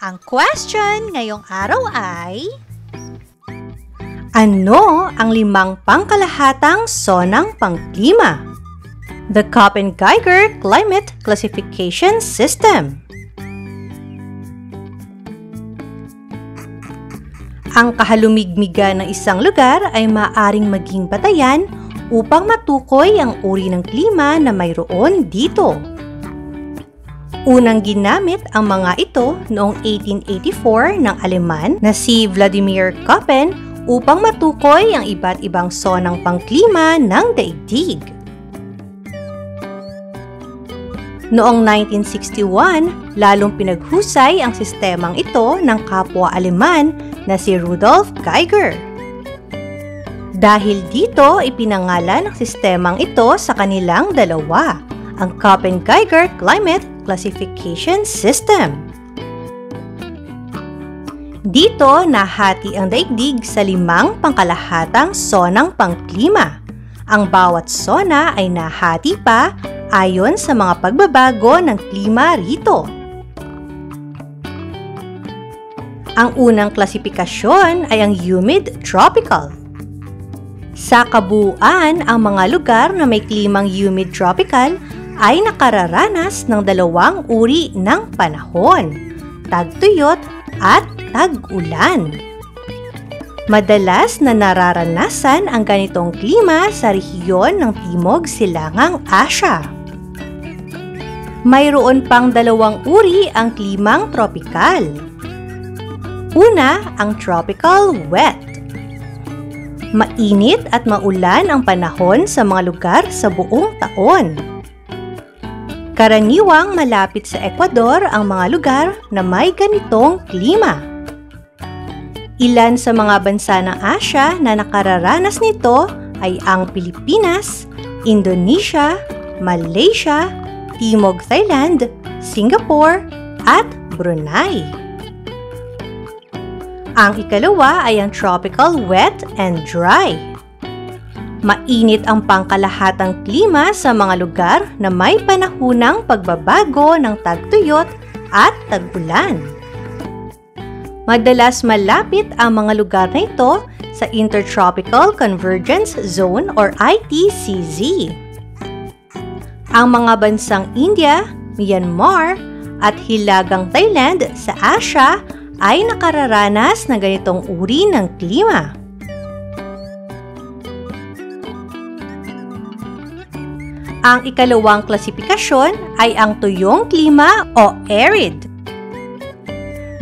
Ang question ngayong araw ay, ano ang 5 pangkalahatang sonang pangklima? The Köppen-Geiger Climate Classification System. Ang kahalumigmigan ng isang lugar ay maaaring maging batayan upang matukoy ang uri ng klima na mayroon dito. Unang ginamit ang mga ito noong 1884 ng Aleman na si Vladimir Köppen upang matukoy ang iba't ibang sonang pangklima ng daigdig. Noong 1961, lalong pinaghusay ang sistemang ito ng kapwa Aleman na si Rudolf Geiger. Dahil dito, ipinangalan ang sistemang ito sa kanilang dalawa, ang Köppen-Geiger Climate Classification System. Dito, nahati ang daigdig sa 5 pangkalahatang sonang pangklima. Ang bawat sona ay nahati pa ayon sa mga pagbabago ng klima rito. Ang unang klasifikasyon ay ang humid tropical. Sa kabuuan, ang mga lugar na may klimang humid tropical ay nakararanas ng 2 uri ng panahon, tagtuyot at tag-ulan. Madalas na nararanasan ang ganitong klima sa rehiyon ng Timog Silangang Asya. Mayroon pang 2 uri ang klimang tropikal. Una, ang tropical wet. Mainit at maulan ang panahon sa mga lugar sa buong taon. Karaniwang malapit sa Ecuador ang mga lugar na may ganitong klima. Ilan sa mga bansa ng Asya na nakararanas nito ay ang Pilipinas, Indonesia, Malaysia, Timog Thailand, Singapore, at Brunei. Ang ikalawa ay ang tropical wet and dry. Mainit ang pangkalahatang klima sa mga lugar na may panahunang pagbabago ng tagtuyot at tag-ulan. Madalas malapit ang mga lugar na ito sa Intertropical Convergence Zone or ITCZ. Ang mga bansang India, Myanmar, at Hilagang Thailand sa Asya ay nakararanas ng ganitong uri ng klima. Ang ikalawang klasifikasyon ay ang tuyong klima o arid.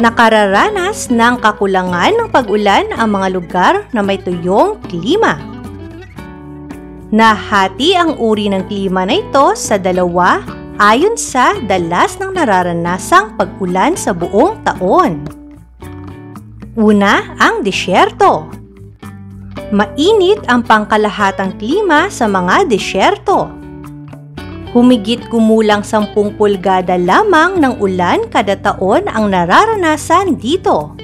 Nakararanas ng kakulangan ng pag-ulan ang mga lugar na may tuyong klima. Nahati ang uri ng klima na ito sa 2 ayon sa dalas ng nararanasang pag-ulan sa buong taon. Una, ang disyerto. Mainit ang pangkalahatang klima sa mga disyerto. Humigit kumulang 10 pulgada lamang ng ulan kada taon ang nararanasan dito.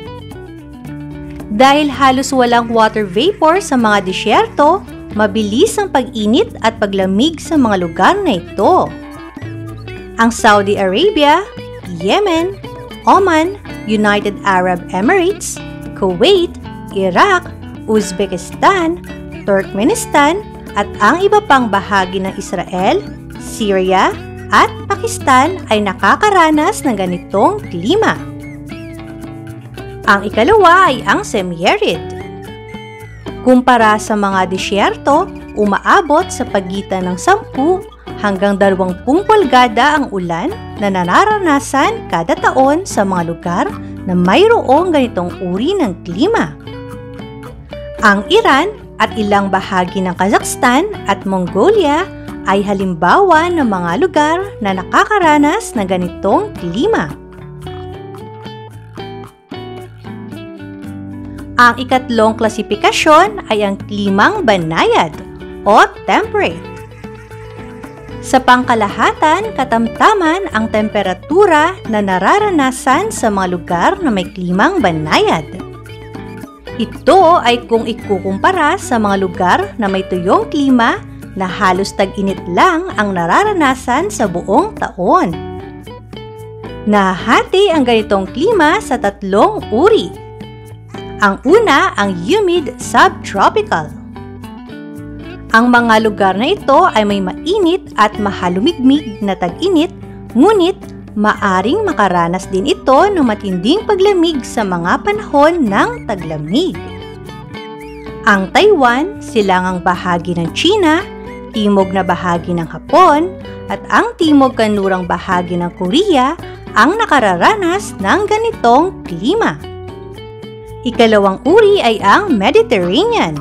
Dahil halos walang water vapor sa mga disyerto, mabilis ang pag-init at paglamig sa mga lugar na ito. Ang Saudi Arabia, Yemen, Oman, United Arab Emirates, Kuwait, Iraq, Uzbekistan, Turkmenistan, at ang iba pang bahagi ng Israel, Syria, at Pakistan ay nakakaranas ng ganitong klima. Ang ikalawa ay ang semi-arid. Kumpara sa mga disyerto, umaabot sa pagitan ng 10 hanggang 20 pulgada ang ulan na nararanasan kada taon sa mga lugar na mayroong ganitong uri ng klima. Ang Iran at ilang bahagi ng Kazakhstan at Mongolia ay halimbawa ng mga lugar na nakakaranas ng ganitong klima. Ang ikatlong klasifikasyon ay ang klimang banayad o temperate. Sa pangkalahatan, katamtaman ang temperatura na nararanasan sa mga lugar na may klimang banayad. Ito ay kung ikukumpara sa mga lugar na may tuyong klima na halos tag-init lang ang nararanasan sa buong taon. Nahahati ang ganitong klima sa tatlong uri. Ang una, ang humid subtropical. Ang mga lugar na ito ay may mainit at mahalumigmig na tag-init, ngunit maaring makaranas din ito ng matinding paglamig sa mga panahon ng taglamig. Ang Taiwan, silangang bahagi ng China, timog na bahagi ng Hapon, at ang timog kanlurang bahagi ng Korea ang nakararanas ng ganitong klima. Ikalawang uri ay ang Mediterranean.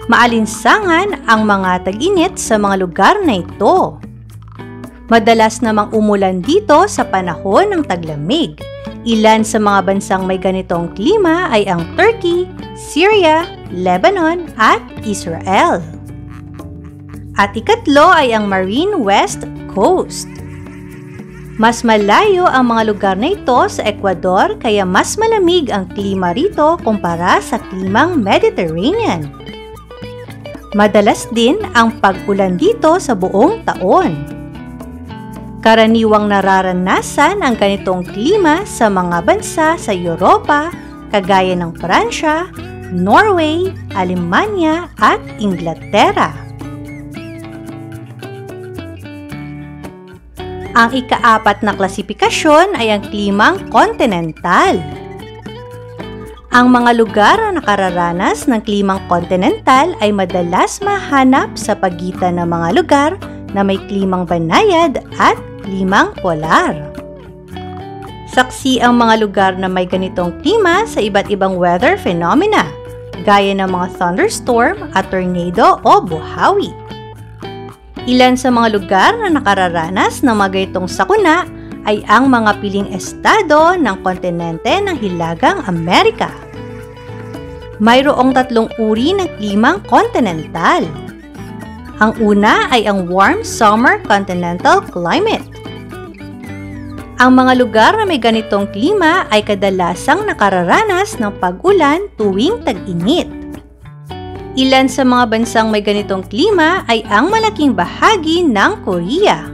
Maalinsangan ang mga tag-init sa mga lugar na ito. Madalas namang umulan dito sa panahon ng taglamig. Ilan sa mga bansang may ganitong klima ay ang Turkey, Syria, Lebanon at Israel. At ikatlo ay ang Marine West Coast. Mas malayo ang mga lugar na ito sa Ecuador kaya mas malamig ang klima rito kumpara sa klimang Mediterranean. Madalas din ang pag-ulan dito sa buong taon. Karaniwang nararanasan ang ganitong klima sa mga bansa sa Europa, kagaya ng Pransya, Norway, Alemanya at Inglaterra. Ang ikaapat na klasifikasyon ay ang klimang kontinental. Ang mga lugar na nakararanas ng klimang kontinental ay madalas mahanap sa pagitan ng mga lugar na may klimang banayad at klimang polar. Saksi ang mga lugar na may ganitong klima sa iba't ibang weather phenomena, gaya ng mga thunderstorm at tornado o buhawi. Ilan sa mga lugar na nakararanas ng mga ganitong sakuna ay ang mga piling estado ng kontinente ng Hilagang Amerika. Mayroong tatlong uri ng klimang kontinental. Ang una ay ang warm summer continental climate. Ang mga lugar na may ganitong klima ay kadalasang nakararanas ng pag-ulan tuwing tag-init. Ilan sa mga bansang may ganitong klima ay ang malaking bahagi ng Korea,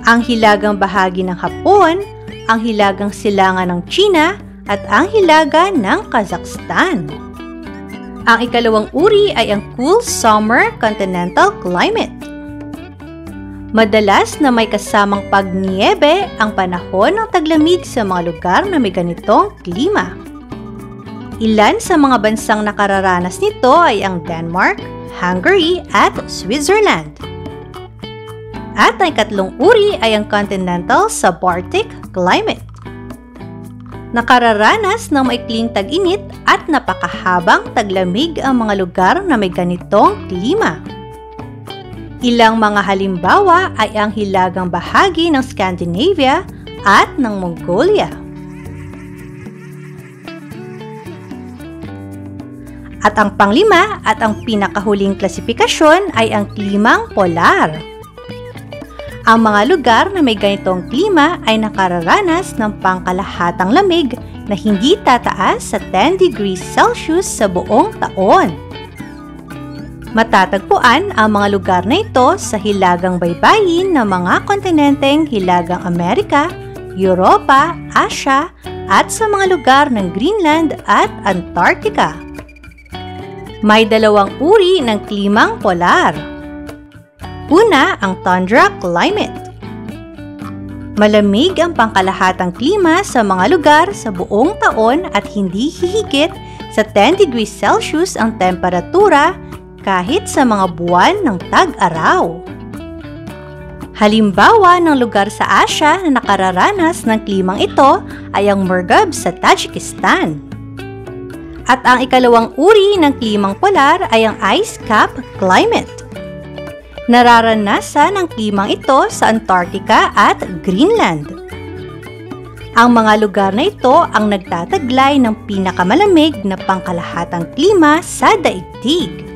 ang hilagang bahagi ng Hapon, ang hilagang silangan ng China, at ang hilaga ng Kazakhstan. Ang ikalawang uri ay ang cool summer continental climate. Madalas na may kasamang pagniebe ang panahon ng taglamig sa mga lugar na may ganitong klima. Ilan sa mga bansang nakararanas nito ay ang Denmark, Hungary at Switzerland. At ang ikatlong uri ay ang continental subarctic climate. Nakararanas ng maikling tag-init at napakahabang taglamig ang mga lugar na may ganitong klima. Ilang mga halimbawa ay ang hilagang bahagi ng Scandinavia at ng Mongolia. At ang panglima at ang pinakahuling klasifikasyon ay ang klimang polar. Ang mga lugar na may ganitong klima ay nakararanas ng pangkalahatang lamig na hindi tataas sa 10 degrees Celsius sa buong taon. Matatagpuan ang mga lugar na ito sa hilagang baybayin ng mga kontinenteng Hilagang Amerika, Europa, Asia, at sa mga lugar ng Greenland at Antarctica. May dalawang uri ng klimang polar. Una, ang tundra climate. Malamig ang pangkalahatang klima sa mga lugar sa buong taon at hindi hihigit sa 10 degrees Celsius ang temperatura kahit sa mga buwan ng tag-araw. Halimbawa ng lugar sa Asia na nakararanas ng klimang ito ay ang Murghab sa Tajikistan. At ang ikalawang uri ng klimang polar ay ang ice cap climate. Nararanasan ang klimang ito sa Antarctica at Greenland. Ang mga lugar na ito ang nagtataglay ng pinakamalamig na pangkalahatang klima sa daigdig.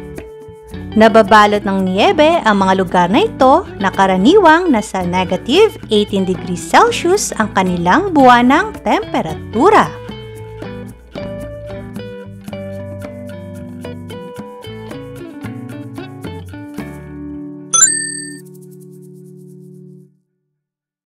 Nababalot ng niyebe ang mga lugar na ito na karaniwang nasa -18 degrees Celsius ang kanilang buwanang temperatura.